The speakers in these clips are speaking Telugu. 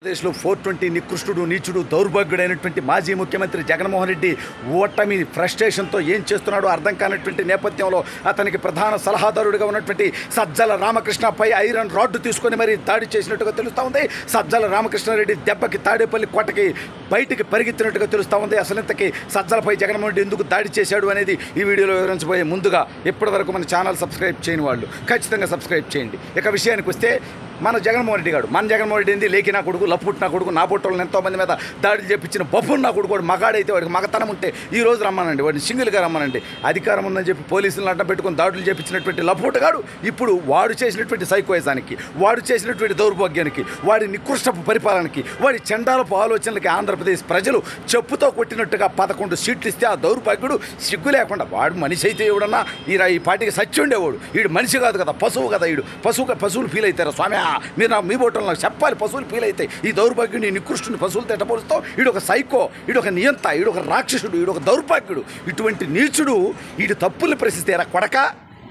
ఆంధ్రప్రదేశ్లో 420 నికృష్టుడు నీచుడు దౌర్భాగ్యుడైనటువంటి మాజీ ముఖ్యమంత్రి జగన్మోహన్ రెడ్డి ఓటమి ఫ్రస్ట్రేషన్తో ఏం చేస్తున్నాడో అర్థం కానటువంటి నేపథ్యంలో అతనికి ప్రధాన సలహాదారుడిగా ఉన్నటువంటి సజ్జల రామకృష్ణపై ఐరన్ రాడ్డు తీసుకొని మరీ దాడి చేసినట్టుగా తెలుస్తూ ఉంది. సజ్జల రామకృష్ణారెడ్డి దెబ్బకి తాడేపల్లి కోటకి బయటికి పరిగెత్తినట్టుగా తెలుస్తూ ఉంది. అసలు ఇంతకీ సజ్జలపై జగన్మోహన్ రెడ్డి ఎందుకు దాడి చేశాడు అనేది ఈ వీడియోలో వివరించబోయే ముందుగా ఇప్పటివరకు మన ఛానల్ సబ్స్క్రైబ్ చేయని వాళ్ళు ఖచ్చితంగా సబ్స్క్రైబ్ చేయండి. ఇక విషయానికి వస్తే మన జగన్మోహన్ రెడ్డి ఏంది లేకి నా కొడుకు లప్పుట్ నా కొడుకు నా పొట్టోళ్ళని ఎంతోమంది మీద దాడులు చేపించిన బొబ్బును నా కొడుకు వాడు మగాడైతే వాడికి మగతనం ఉంటే ఈ రోజు రమ్మనండి, వాడిని సింగిల్గా రమ్మనండి. అధికారం ఉందని చెప్పి పోలీసులను అడ్డం పెట్టుకుని దాడులు చేపించినటువంటి లప్పుటగాడు ఇప్పుడు వాడు చేసినటువంటి సైకోయిజానికి, వాడు చేసినటువంటి దౌర్భాగ్యానికి, వాడి నికృష్టపు పరిపాలనకి, వాడి చండాలపు ఆలోచనలకి ఆంధ్రప్రదేశ్ ప్రజలు చెప్పుతో కొట్టినట్టుగా 11 సీట్లు ఇస్తే ఆ దౌర్భాగ్యుడు సిగ్గు లేకుండా వాడు మనిషి అయితే ఎవడన్నా ఈ పార్టీకి సచ్చి ఉండేవాడు. వీడు మనిషి కాదు కదా, పశువు కదా. వీడు పశువులు ఫీల్ అవుతారా స్వామి? మీరు నాకు మీ బోటంలో నాకు చెప్పాలి. పశువులు ఫీల్ అవుతాయి. ఈ దౌర్భాగ్యుని నికృష్టుని పశువులతో ఎట్టపోలుస్తావు? వీడు ఒక సైకో, వీడు ఒక నియంత, వీడు ఒక రాక్షసుడు, వీడు ఒక దౌర్భాగ్యుడు. ఇటువంటి నీచుడు వీడు తప్పుల్ని ప్రశ్నిస్తేరా కొడక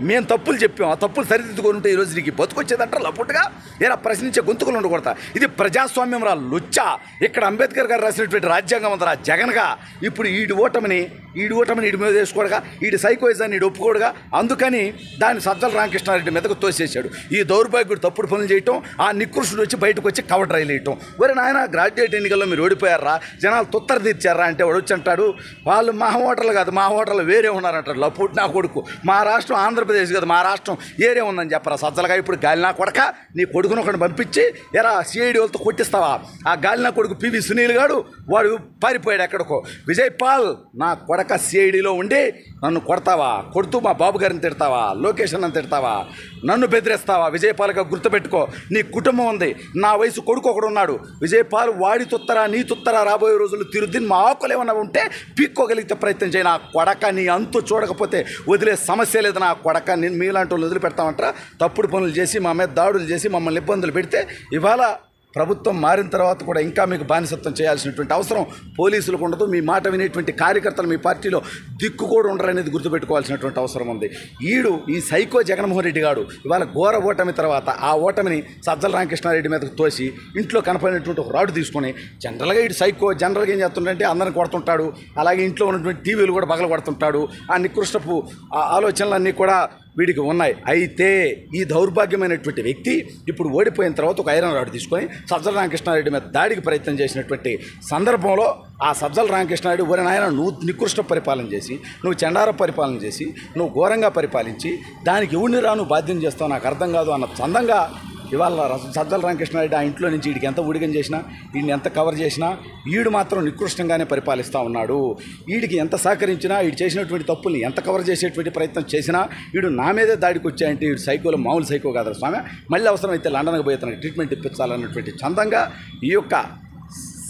మేము తప్పులు చెప్పాం, ఆ తప్పులు సరిదిద్దుకొని ఉంటే ఈరోజు నీకు బతుకొచ్చేదంటారా లప్పుట్టుగా? ఏరా ప్రశ్నించే గొంతుకులు ఉండకూడతా? ఇది ప్రజాస్వామ్యం రా లుచ్చా. ఇక్కడ అంబేద్కర్ గారు రాసినటువంటి రాజ్యాంగం ఉందరా జగన్గా. ఇప్పుడు ఈడు ఓటమిని ఈడి మీద వేసుకోడుగా, ఈడి సైకోయిజాన్ని ఈడు ఒప్పుకోడుగా. అందుకని దాన్ని సజ్జల రామకృష్ణారెడ్డి మీదకు తోసేసాడు. ఈ దౌర్భాగ్యుడు తప్పుడు పనులు చేయటం, ఆ నికృష్టుడు వచ్చి బయటకు వచ్చి కవర్ డ్రైల్ వేయటం. ఒరే నాయన గ్రాడ్యుయేట్ ఎన్నికల్లో మీరు ఓడిపోయారా, జనాలు తుత్తర తీర్చారా అంటే వాడు వచ్చి అంటాడు వాళ్ళు మా ఓటర్లు కాదు, మా ఓటర్లు వేరే ఉన్నారంటారు. లప్పుట్ నా కొడుకు. మా రాష్ట్రం ఆంధ్రప్రదేశ్ కాదు, మా రాష్ట్రం ఏరే ఉందని చెప్పరా సజ్జలగా. ఇప్పుడు గాలినా కొడక నీ కొడుకును ఒకటి పంపించి ఎరా సిఐడి వాళ్ళతో కొట్టిస్తావా? ఆ గాలినా కొడుకు పివి సునీల్ గాడు వాడు పారిపోయాడు ఎక్కడికో. విజయ్ పాల్ నా కొడక సిఐడిలో ఉండి నన్ను కొడతావా? కొడుతూ మా బాబు గారిని తిడతావా? లోకేషన్ అని తిడతావా? నన్ను బెదిరిస్తావా? విజయపాల్గా గుర్తుపెట్టుకో, నీ కుటుంబం ఉంది. నా వయసు కొడుకు ఒకడు ఉన్నాడు. విజయపాల్ వాడి తుత్తరా నీ తుత్తరా రాబోయే రోజులు తిరుద్దిని మా ఆకులు ఏమన్నా ఉంటే పీక్కోగలిగితే ప్రయత్నం చేయి. నా కొడక నీ అంతు చూడకపోతే వదిలే సమస్య లేదు. నా కొడక నేను మీలాంటి వాళ్ళు వదిలిపెడతామంటారా? తప్పుడు పనులు చేసి మా మీద దాడులు చేసి మమ్మల్ని ఇబ్బందులు పెడితే ఇవాళ ప్రభుత్వం మారిన తర్వాత కూడా ఇంకా మీకు బానిసత్వం చేయాల్సినటువంటి అవసరం పోలీసులకు ఉండదు. మీ మాట వినేటువంటి కార్యకర్తలు మీ పార్టీలో దిక్కు కూడా ఉండరనేది గుర్తుపెట్టుకోవాల్సినటువంటి అవసరం ఉంది. ఈ సైకో జగన్మోహన్ రెడ్డి గారు ఇవాళ ఘోర ఓటమి తర్వాత ఆ ఓటమిని సజ్జల రామకృష్ణారెడ్డి మీదకు తోసి ఇంట్లో కనపడినటువంటి ఒక రాడు తీసుకొని జనరల్గా సైకో జనరల్గా ఏం చేస్తుంటే అందరిని కొడుతుంటాడు. అలాగే ఇంట్లో ఉన్నటువంటి టీవీలు కూడా పగల కొడుతుంటాడు. ఆ నికృష్టపు ఆలోచనలన్నీ కూడా వీడికి ఉన్నాయి. అయితే ఈ దౌర్భాగ్యమైనటువంటి వ్యక్తి ఇప్పుడు ఓడిపోయిన తర్వాత ఒక ఐరన్ రాడ్ తీసుకొని సజ్జల రామకృష్ణారెడ్డి మీద దాడికి ప్రయత్నం చేసినటువంటి సందర్భంలో ఆ సజ్జల రామకృష్ణారెడ్డి ఒరే నాయన నువ్వు నికృష్ట పరిపాలన చేసి, నువ్వు చండార పరిపాలన చేసి, నువ్వు ఘోరంగా పరిపాలించి దానికి ఎవరిని నువ్వు బాధ్యం చేస్తావు నాకు అర్థం కాదు అన్న చందంగా ఇవాళ సజ్జల రామకృష్ణారెడ్డి ఆ ఇంట్లో నుంచి వీడికి ఎంత ఊడిగం చేసినా, వీడిని ఎంత కవర్ చేసినా వీడు మాత్రం నికృష్టంగానే పరిపాలిస్తూ ఉన్నాడు. వీడికి ఎంత సహకరించినా, వీడు చేసినటువంటి తప్పుల్ని ఎంత కవర్ చేసేటువంటి ప్రయత్నం చేసినా వీడు నా మీదే దాడికి వచ్చాయంటే వీడు సైకోలో మామూలు సైకో కాదు స్వామి. మళ్ళీ అవసరమైతే లండన్కి పోయి తనకి ట్రీట్మెంట్ ఇప్పించాలన్నటువంటి చందంగా ఈ యొక్క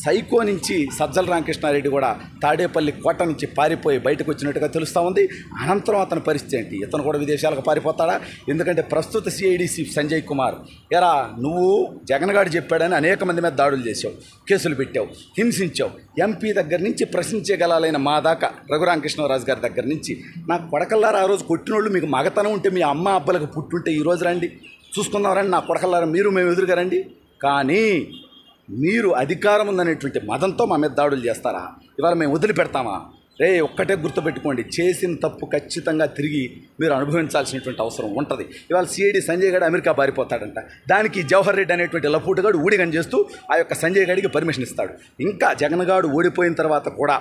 సైకో నుంచి సజ్జల రామకృష్ణారెడ్డి కూడా తాడేపల్లి కోట నుంచి పారిపోయి బయటకు వచ్చినట్టుగా తెలుస్తూ ఉంది. అనంతరం అతని పరిస్థితి ఏంటి? ఇతను కూడా విదేశాలకు పారిపోతాడా? ఎందుకంటే ప్రస్తుత సిఐడి చీఫ్ సంజయ్ కుమార్ ఎరా నువ్వు జగన్ గారు చెప్పాడని అనేక మంది మీద దాడులు చేసావు, కేసులు పెట్టావు, హింసించావు. ఎంపీ దగ్గర నుంచి ప్రశ్నించగలాలైన మా దాకా రఘురామకృష్ణరాజు గారి దగ్గర నుంచి నాకు కొడకల్లారా ఆ రోజు కొట్టినోళ్ళు మీకు మగతనం ఉంటే మీ అమ్మ అబ్బలకు పుట్టుంటే ఈరోజు రండి చూసుకుందాం రండి. నా కొడకల్లారా మేము ఎదురుగా రండి. కానీ మీరు అధికారం ఉందనేటువంటి మదంతో మా మీద దాడులు చేస్తారా? ఇవాళ మేము వదిలిపెడతామా? ఒక్కటే గుర్తుపెట్టుకోండి, చేసిన తప్పు ఖచ్చితంగా తిరిగి మీరు అనుభవించాల్సినటువంటి అవసరం ఉంటుంది. ఇవాళ సిఐడి సంజయ్ గడు అమెరికా పారిపోతాడంట. దానికి జవహర్ రెడ్డి అనేటువంటి లఫూటుగాడు ఊడిగం చేస్తూ ఆ యొక్క సంజయ్ గడికి పర్మిషన్ ఇస్తాడు. ఇంకా జగన్ గారు ఓడిపోయిన తర్వాత కూడా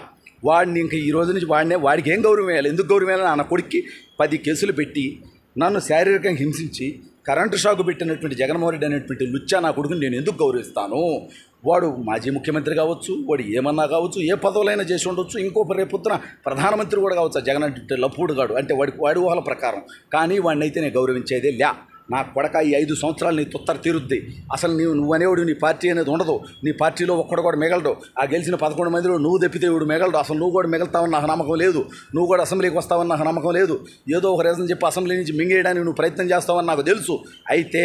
వాడిని ఇంకా ఈ రోజు నుంచి వాడికి ఏం గౌరవం వేయాలి? ఎందుకు గౌరవం వేయాలని నా కొడుక్కి 10 కేసులు పెట్టి నన్ను శారీరకంగా హింసించి కరెంటు షాకు పెట్టినటువంటి జగన్మోహన్ రెడ్డి అనేటువంటి లుచ్చా నా కొడుకుని నేను ఎందుకు గౌరవిస్తాను? వాడు మాజీ ముఖ్యమంత్రి కావచ్చు, వాడు ఏమన్నా కావచ్చు, ఏ పదవులైనా చేసి ఉండొచ్చు, ఇంకో రేపొద్దున ప్రధానమంత్రి కూడా కావచ్చు. జగన్ అంటే లప్పుడు గాడు అంటే వాడి ఊహల ప్రకారం. కానీ వాడిని అయితే నేను గౌరవించేదే లే. నా కొడక ఈ 5 సంవత్సరాలు నీ తుత్తర తీరుద్ది. అసలు నువ్వు అనేవాడు నీ పార్టీ అనేది ఉండదు. నీ పార్టీలో ఒక్కడు కూడా మిగలడు. ఆ గెలిచిన 11 మందిలో నువ్వు తప్పితే వీడు మిగలడు. అసలు నువ్వు కూడా మిగలుతావని నాకు నమ్మకం లేదు. నువ్వు కూడా అసెంబ్లీకి వస్తావని నాకు నమ్మకం లేదు. ఏదో ఒక రీజన్ చెప్పి అసెంబ్లీ నుంచి మింగేయడానికి నువ్వు ప్రయత్నం చేస్తావని నాకు తెలుసు. అయితే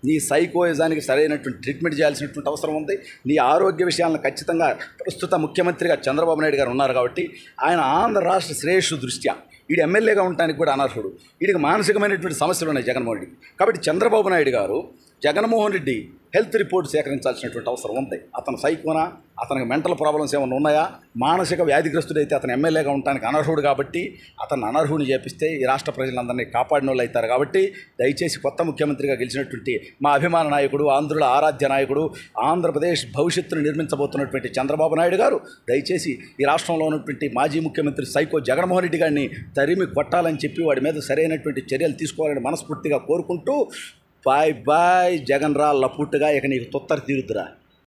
నీ సైకోయిజానికి సరైనటువంటి ట్రీట్మెంట్ చేయాల్సినటువంటి అవసరం ఉంది. నీ ఆరోగ్య విషయాలను ఖచ్చితంగా ప్రస్తుత ముఖ్యమంత్రిగా చంద్రబాబు నాయుడు గారు ఉన్నారు కాబట్టి ఆయన ఆంధ్ర రాష్ట్ర శ్రేయస్సు దృష్ట్యా వీడు ఎమ్మెల్యేగా ఉండటానికి కూడా అనర్హుడు. వీడికి మానసికమైనటువంటి సమస్యలు ఉన్నాయి జగన్మోహన్ రెడ్డి. కాబట్టి చంద్రబాబు నాయుడు గారు జగన్మోహన్ రెడ్డి హెల్త్ రిపోర్ట్ సేకరించాల్సినటువంటి అవసరం ఉంది. అతను సైకోనా, అతనికి మెంటల్ ప్రాబ్లమ్స్ ఏమైనా ఉన్నాయా, మానసిక వ్యాధిగ్రస్తుడైతే అతను ఎమ్మెల్యేగా ఉండడానికి అనర్హుడు కాబట్టి అతను అనర్హుని చేపిస్తే ఈ రాష్ట్ర ప్రజలందరినీ కాపాడిన వాళ్ళు అవుతారు. కాబట్టి దయచేసి కొత్త ముఖ్యమంత్రిగా గెలిచినటువంటి మా అభిమాన నాయకుడు, ఆంధ్రుల ఆరాధ్య నాయకుడు, ఆంధ్రప్రదేశ్ భవిష్యత్తును నిర్మించబోతున్నటువంటి చంద్రబాబు నాయుడు గారు దయచేసి ఈ రాష్ట్రంలో ఉన్నటువంటి మాజీ ముఖ్యమంత్రి సైకో జగన్మోహన్ రెడ్డి గారిని తరిమి కొట్టాలని చెప్పి వాడి మీద సరైనటువంటి చర్యలు తీసుకోవాలని మనస్ఫూర్తిగా కోరుకుంటూ బాయ్ బాయ్ జగన్ రా లపుట్టుగా, ఇక నీకు తొత్తర తీరుద్దురా.